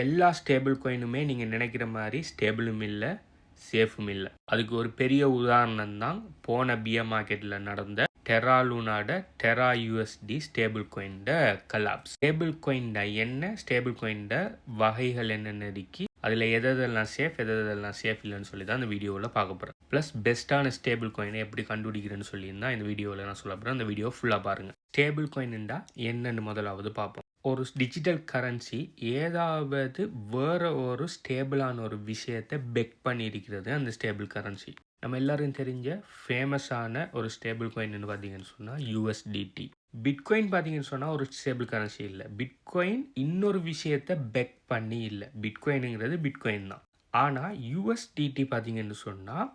எல்லா ஸ்டேபிள் காயினுமே நீங்கள் நினைக்கிற மாதிரி ஸ்டேபிளும் இல்லை, சேஃபும் இல்லை. அதுக்கு ஒரு பெரிய உதாரணம் தான் போன பியர் மார்க்கெட்டில் நடந்த டெரா லூனாட டெரா யூஎஸ்டி ஸ்டேபிள் காயின்ட கலாப்ஸ். ஸ்டேபிள் காயின்ட என்ன, ஸ்டேபிள் காயின்ட வகைகள் என்னென்ன இருக்கு, அதில் எதெல்லாம் சேஃப் எதெல்லாம் சேஃப் இல்லைன்னு சொல்லி தான் இந்த வீடியோவில் பார்க்க போகிறேன். ப்ளஸ் பெஸ்ட்டான ஸ்டேபிள் காயினை எப்படி கண்டுபிடிக்கிறேன்னு சொல்லியிருந்தால் இந்த வீடியோவில் நான் சொல்ல போகிறேன். அந்த வீடியோ ஃபுல்லாக பாருங்கள். ஸ்டேபிள் காயின்டா என்னென்னு முதலாவது பார்ப்போம். ஒரு டிஜிட்டல் கரன்சி ஏதாவது வேற ஒரு ஸ்டேபிளான ஒரு விஷயத்தை பெக் பண்ணியிருக்கிறது அந்த ஸ்டேபிள் கரன்சி. நம்ம எல்லாரும் தெரிஞ்ச ஃபேமஸான ஒரு ஸ்டேபிள் காயின்னு பார்த்தீங்கன்னு சொன்னால் யூஎஸ்டிடி. பிட்காயின் பார்த்தீங்கன்னு சொன்னால் ஒரு ஸ்டேபிள் கரன்சி இல்லை. பிட்காயின் இன்னொரு விஷயத்தை பெக் பண்ணி இல்லை. பிட்காயினுங்கிறது பிட்காயின் தான். ஆனால் யூஎஸ்டிடி பார்த்தீங்கன்னு சொன்னால்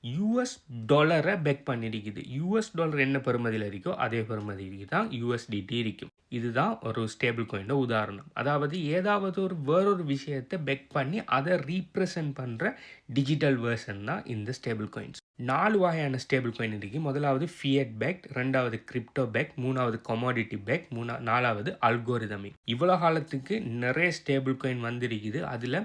யூஎஸ் டாலரை பெக் பண்ணியிருக்குது. யூஎஸ் டாலர் என்ன பெறுமதியில் இருக்கோ அதே பெறுமதிக்கு தான் யூஎஸ்டிடி இருக்கும். இதுதான் ஒரு ஸ்டேபிள் காயினோட உதாரணம். அதாவது ஏதாவது ஒரு வேறொரு விஷயத்தை பெக் பண்ணி அதை ரீப்ரசன்ட் பண்ணுற டிஜிட்டல் வேர்ஷன் தான் இந்த ஸ்டேபிள் காயின்ஸ். 4 வகையான ஸ்டேபிள் காயின் இருக்கு. முதலாவது ஃபியட் பேக், ரெண்டாவது கிரிப்டோ பேக், மூணாவது கமாடிட்டி பேக், நாலாவது அல்கோரிதமிக். இவ்வளோ காலத்துக்கு நிறைய ஸ்டேபிள் காயின் வந்திருக்குது. அதில்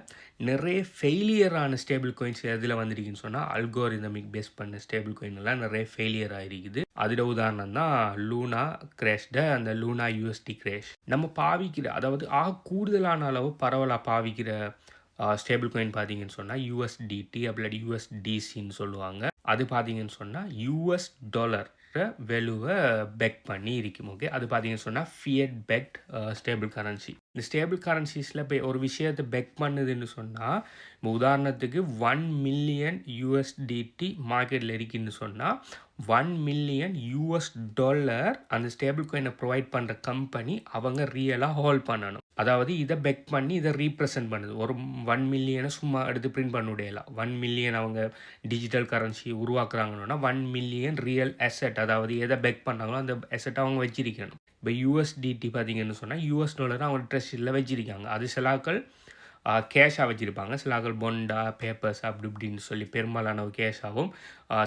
நிறைய ஃபெயிலியரான ஸ்டேபிள் காயின்ஸ் எதில் வந்திருக்குன்னு சொன்னால் அல்கோரிதமிக் பேஸ் பண்ண ஸ்டேபிள் காயின் எல்லாம் நிறைய ஃபெயிலியர் ஆகிருக்குது. அதோட உதாரணம் தான் லூனா கிரேஷ்ட அந்த லூனா யூஎஸ்டி கிரேஷ். நம்ம பாவிக்கிற, அதாவது கூடுதலான அளவு பரவலாக பாவிக்கிற ஸ்டேபிள் காயின் பார்த்தீங்கன்னு சொன்னால் யூஎஸ்டிடி அப்படி யூஎஸ்டிசின்னு சொல்லுவாங்க. அது பார்த்தீங்கன்னு சொன்னால் யூஎஸ் டாலர் வேல்யூவை பெக் பண்ணி இருக்கும். ஓகே, அது பார்த்தீங்கன்னு சொன்னால் ஃபியட் பெக்ட் ஸ்டேபிள் கரன்சி. இந்த ஸ்டேபிள் கரன்சிஸில் இப்போ ஒரு விஷயத்தை பெக் பண்ணுதுன்னு சொன்னால், இப்போ உதாரணத்துக்கு 1 மில்லியன் யூஎஸ்டிடி மார்க்கெட்டில் இருக்குன்னு சொன்னால் 1 மில்லியன் யூஎஸ் டாலர் அந்த ஸ்டேபிள் காயினை ப்ரொவைட் பண்ணுற கம்பெனி அவங்க ரியலாக ஹோல்ட் பண்ணணும். அதாவது இதை பெக் பண்ணி இதை ரீப்ரசன்ட் பண்ணுது. ஒரு 1 மில்லியனை சும்மா எடுத்து பிரிண்ட் பண்ண முடியலாம். 1 மில்லியன் அவங்க டிஜிட்டல் கரன்சி உருவாக்குறாங்கன்னா 1 மில்லியன் ரியல் அசெட், அதாவது எதை பெக் பண்ணாங்களோ அந்த அசெட்டை அவங்க வச்சிருக்கணும். இப்போ யூஎஸ்டிடி பார்த்தீங்கன்னு சொன்னால் யூஎஸ் டாலர் அவங்க ட்ரெஷரியில் வச்சிருக்காங்க. அது சிலாக்கள் கேஷாக வச்சுருப்பாங்க, சிலாக்கள் பொண்டா பேப்பர்ஸ் அப்படி இப்படின்னு சொல்லி பெரும்பாலானவு கேஷாகவும்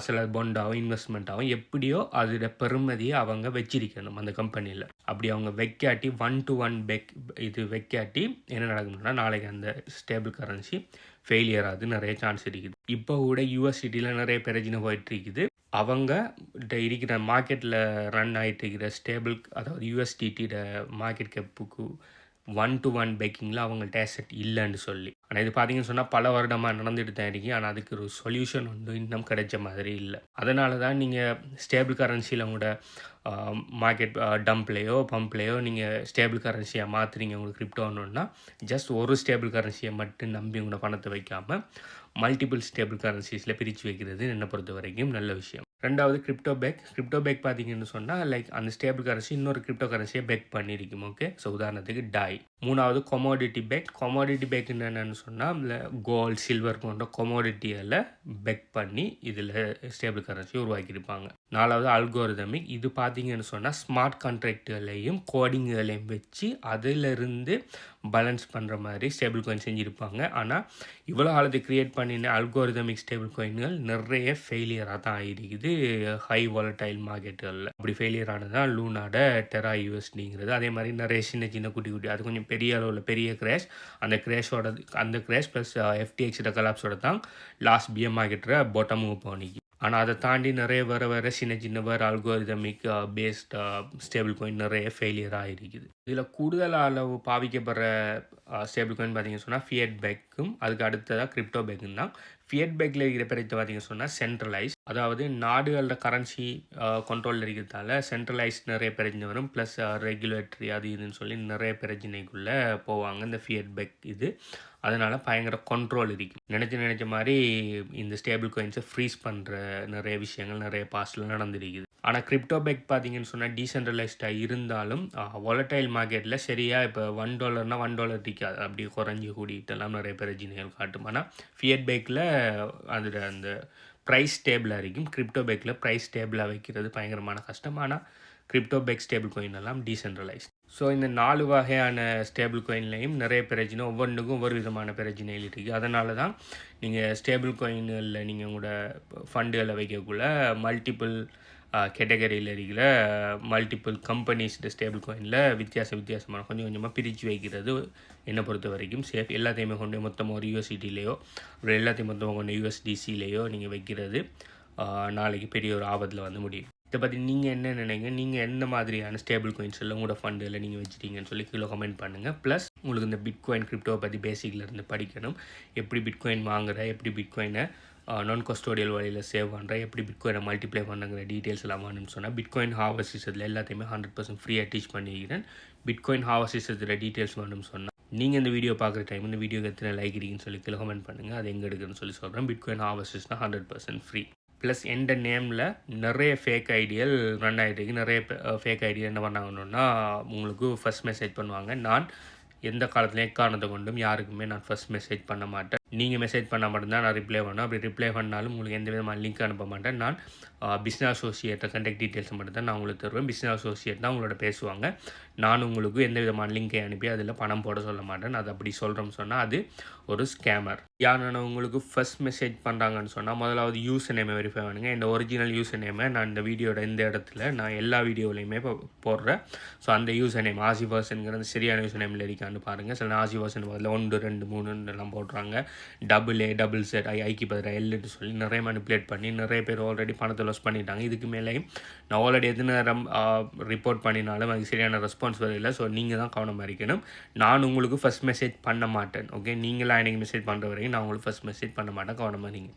சில பொண்டாவும் இன்வெஸ்ட்மெண்ட்டாகவும் எப்படியோ அதோட பெருமதியை அவங்க வச்சிருக்கணும் அந்த கம்பெனியில். அப்படி அவங்க வைக்காட்டி 1-to-1 இது வைக்காட்டி என்ன நடக்குதுன்னா நாளைக்கு அந்த ஸ்டேபிள் கரன்சி ஃபெயிலியர் ஆகுது நிறைய சான்ஸ் இருக்குது. இப்போ கூட யூஎஸ்டிடியில் நிறைய பிரச்சனை போயிட்டு இருக்குது. அவங்க இருக்கிற மார்க்கெட்டில் ரன் ஆகிட்டு இருக்கிற ஸ்டேபிள், அதாவது யூஎஸ்டிடியோட மார்க்கெட் கேப்புக்கு 1-to-1 பேக்கிங்கில் அவங்கள்ட்ட அசெட் இல்லைன்னு சொல்லி. ஆனால் இது பார்த்தீங்கன்னு சொன்னால் பல வருடமாக நடந்துட்டு தான் இருக்கு. ஆனால் அதுக்கு ஒரு சொல்யூஷன் வந்து இன்னும் கிடைச்ச மாதிரி இல்லை. அதனால தான் நீங்கள் ஸ்டேபிள் கரன்சியில் உங்களோட மார்க்கெட் பம்ப்லேயோ நீங்கள் ஸ்டேபிள் கரன்சியாக மாற்றுறீங்க. உங்களுக்கு கிரிப்டோ ஒன்றுன்னா ஜஸ்ட் ஒரு ஸ்டேபிள் கரன்சியை மட்டும் நம்பி உங்களோட பணத்தை வைக்காமல் மல்டிபிள் ஸ்டேபிள் கரன்சிஸில் பிரித்து வைக்கிறது என்னை பொறுத்த வரைக்கும் நல்ல விஷயம். ரெண்டாவது கிரிப்டோ பேக் பார்த்தீங்கன்னு சொன்னால் லைக் அந்த ஸ்டேபிள் கரன்சி இன்னொரு கிரிப்டோ கரன்சியை பெக் பண்ணியிருக்கும். ஓகே, ஸோ உதாரணத்துக்கு டாய். மூணாவது கமாடிட்டி பேக் என்னென்னு சொன்னால் கோல்டு சில்வர் போன்ற கமாடிட்டியில் பெக் பண்ணி இதில் ஸ்டேபிள் கரன்சி உருவாக்கியிருப்பாங்க. நாலாவது அல்கோரிதமிக். இது பார்த்தீங்கன்னு சொன்னால் ஸ்மார்ட் கான்ட்ராக்டுகளையும் கோடிங்குகளையும் வச்சு அதிலிருந்து பேலன்ஸ் பண்ணுற மாதிரி ஸ்டேபிள் காயின் செஞ்சுருப்பாங்க. ஆனால் இவ்வளோ காலத்தை க்ரியேட் பண்ணின அல்கோரிதமிக் ஸ்டேபிள் காயின்கள் நிறைய ஃபெயிலியராக தான் ஆகிருக்குது ஹை வாலடைல் மார்க்கெட்டுகளில். அப்படி ஃபெயிலியர் ஆனது தான் லூனாட டெரா யூஎஸ்டிங்கிறது. அதே மாதிரி நிறைய சின்ன குட்டி அது கொஞ்சம் பெரிய அளவில் பெரிய கிரேஷ். அந்த கிரேஷ் ப்ளஸ் எஃப்டிஎக்ஸோட கலாப்ஸோட தான் லாஸ்ட் பியர் மார்க்கெட்டில் பாட்டமும் போனிக்கு. ஆனால் அதை தாண்டி நிறைய வேறு சின்ன வேறு அல்கோரிதமிக் பேஸ்ட் ஸ்டேபிள் காயின் நிறைய ஃபெயிலியர் ஆகிருக்குது. இதில் கூடுதல் அளவு பாவிக்கப்படுற ஸ்டேபிள் காயின் பார்த்தீங்கன்னு சொன்னால் ஃபியட் பேக்கும் அதுக்கு அடுத்ததாக கிரிப்டோ பேக்கும் தான். ஃபியட் பேக்கில் இருக்கிற பிரச்சனை பார்த்தீங்கன்னு சொன்னால் சென்ட்ரலைஸ், அதாவது நாடுகளோட கரன்சி கண்ட்ரோலில் இருக்கிறதால சென்ட்ரலைஸ் நிறைய பிரச்சனை வரும். ப்ளஸ் ரெகுலேட்டரி அது இதுன்னு சொல்லி நிறைய பிரச்சனைக்குள்ளே போவாங்க இந்த ஃபியட் பேக் இது. அதனால் பயங்கர கண்ட்ரோல் இருக்குது. நினச்ச மாதிரி இந்த ஸ்டேபிள் காயின்ஸை ஃப்ரீஸ் பண்ணுற நிறைய விஷயங்கள் நிறைய பாஸ்டில் நடந்துருக்குது. ஆனால் கிரிப்டோ பேக் பார்த்தீங்கன்னு சொன்னால் டீசென்ட்ரலைஸ்டாக இருந்தாலும் வாலடைல் மார்க்கெட்டில் சரியாக இப்போ $1 $1 இருக்காது, அப்படி குறைஞ்சி கூடிட்டெல்லாம் நிறைய பிரச்சனைகள் காட்டும். ஆனால் ஃபியட் பேக்கில் அதில் அந்த ப்ரைஸ் ஸ்டேபிளாக இருக்கும். கிரிப்டோ பேக்கில் ப்ரைஸ் ஸ்டேபிளாக வைக்கிறது பயங்கரமான கஷ்டம். ஆனால் கிரிப்டோ பேக் ஸ்டேபிள் காயின் எல்லாம் டீசென்ட்ரலைஸ். ஸோ இந்த 4 வகையான ஸ்டேபிள் காயின்லையும் நிறைய பிரச்சனை, ஒவ்வொன்றுக்கும் ஒவ்வொரு விதமான பிரச்சனைகள் இருக்குது. அதனால தான் நீங்கள் ஸ்டேபிள் காயின்களில் நீங்கள் உங்களோட ஃபண்டுகளை வைக்கக்குள்ள மல்டிபிள் கேட்டகரியில் இருக்கிற மல்டிபிள் கம்பெனிஸ் ஸ்டேபிள் காயினில் வித்தியாசமான கொஞ்சம் கொஞ்சமாக பிரித்து வைக்கிறது என்னை பொறுத்த வரைக்கும் சேஃப். எல்லாத்தையுமே கொண்டு மொத்தமாக ஒரு யூஎஸ்டிலேயோ ஒரு எல்லாத்தையும் மொத்தமாக கொண்டு யூஎஸ்டிசிலேயோ நீங்கள் வைக்கிறது நாளைக்கு பெரிய ஒரு ஆபத்தில் வந்து முடியும். இதை பற்றி நீங்கள் என்ன நினைங்க, நீங்கள் எந்த மாதிரியான ஸ்டேபிள் காயின்ஸ் எல்லாம் உங்களோட ஃபண்டில் நீங்கள் வச்சுட்டீங்கன்னு சொல்லி கீழே கமெண்ட் பண்ணுங்கள். ப்ளஸ் உங்களுக்கு இந்த பிட்காயின் கிரிப்டோவை பற்றி பேசிக்லேருந்து படிக்கணும், எப்படி பிட்காயின் வாங்குற, எப்படி பிட்காயினை நான் கஸ்டோடியல் வழியில் சேவ் பண்ணுற, எப்படி பிட்காயினை மல்டிப்ளை பண்ணுங்கிற டீட்டெயில்ஸ் எல்லாம் வேணும்னு சொன்னால் பிட்காயின் ஹார்வெஸ்ட் சிஸ்டத்தில் எல்லாத்தையுமே 100% ஃப்ரீயாக டீச் பண்ணிக்கிறேன். பிட்காயின் ஹார்வெஸ்ட் சிஸ்டத்தில் டீட்டெயில்ஸ் வேணும்னு சொன்னால் நீங்கள் இந்த வீடியோ பார்க்குற டைம் இந்த வீடியோக்கு எத்தனை லைக் இருக்குன்னு சொல்லி கீழே கமெண்ட் பண்ணுங்கள். அது எங்கே எடுக்குன்னு சொல்லி சொல்கிறேன். Bitcoin harvest system 100% free. Plus எந்த நேமில் நிறைய ஃபேக் ஐடியல் ரன் ஆகிட்டு நிறைய ஃபேக் ஐடியா என்ன பண்ணாங்கன்னா உங்களுக்கு ஃபஸ்ட் மெசேஜ் பண்ணுவாங்க. நான் எந்த காலத்துலையும் எக்காரணத்தை கொண்டும் யாருக்குமே நான் ஃபஸ்ட் மெசேஜ் பண்ண மாட்டேன். நீங்கள் மெசேஜ் பண்ண மட்டும்தான் நான் ரிப்ளை பண்ணேன். அப்படி ரிப்ளை பண்ணாலும் உங்களுக்கு எந்த விதமான லிங்க் அனுப்ப மாட்டேன். நான் பிஸ்னஸ் அசோசியேட்டை கான்டாக்ட் டீட்டெயில்ஸ் மட்டும் தான் நான் உங்களுக்கு தருவேன். பிஸ்னஸ் அசோசியேட் தான் உங்களோட பேசுவாங்க. நான் உங்களுக்கு எந்த விதமான லிங்கை அனுப்பி அதில் பணம் போட சொல்ல மாட்டேன். அது அப்படி சொல்கிறோம்னு சொன்னால் அது ஒரு ஸ்கேமர். யாருன்னா உங்களுக்கு ஃபஸ்ட் மெசேஜ் பண்ணுறாங்கன்னு சொன்னால் முதலாவது யூசர் நேமை வெரிஃபை பண்ணுங்க. இந்த ஒரிஜினல் யூசர் நேமை நான் இந்த வீடியோட இந்த இடத்துல நான் எல்லா வீடியோலையுமே போடுறேன். ஸோ அந்த யூசர் நேம் ஆசிவர்ஸ்ங்கிறது சரியான யூசர் நேமில் இருக்கான்னு பாருங்கள். சில ஆசிவர்சன் முதல்ல 1 2 3 எல்லாம் போடுறாங்க. AA ஐக்கு பதிலாக எல்லுன்னு சொல்லி நிறைய மேனிப்புலேட் பண்ணி நிறைய பேர் ஆல்ரெடி பணத்தை லாஸ் பண்ணிட்டாங்க. இதுக்கு மேலேயும் நான் ஆல்ரெடி எத்தனை நேரம் ரிப்போர்ட் பண்ணினாலும் அதுக்கு சரியான ரெஸ்பான்ஸ் வரல. ஸோ நீங்கள் தான் கவனமாக இருக்கணும். நான் உங்களுக்கு ஃபஸ்ட் மெசேஜ் பண்ண மாட்டேன். ஓகே, நீங்களாம் எனக்கு மெசேஜ் பண்ணுற வரைக்கும் நான் உங்களுக்கு ஃபஸ்ட் மெசேஜ் பண்ண மாட்டேன். கவனமாக நீங்கள்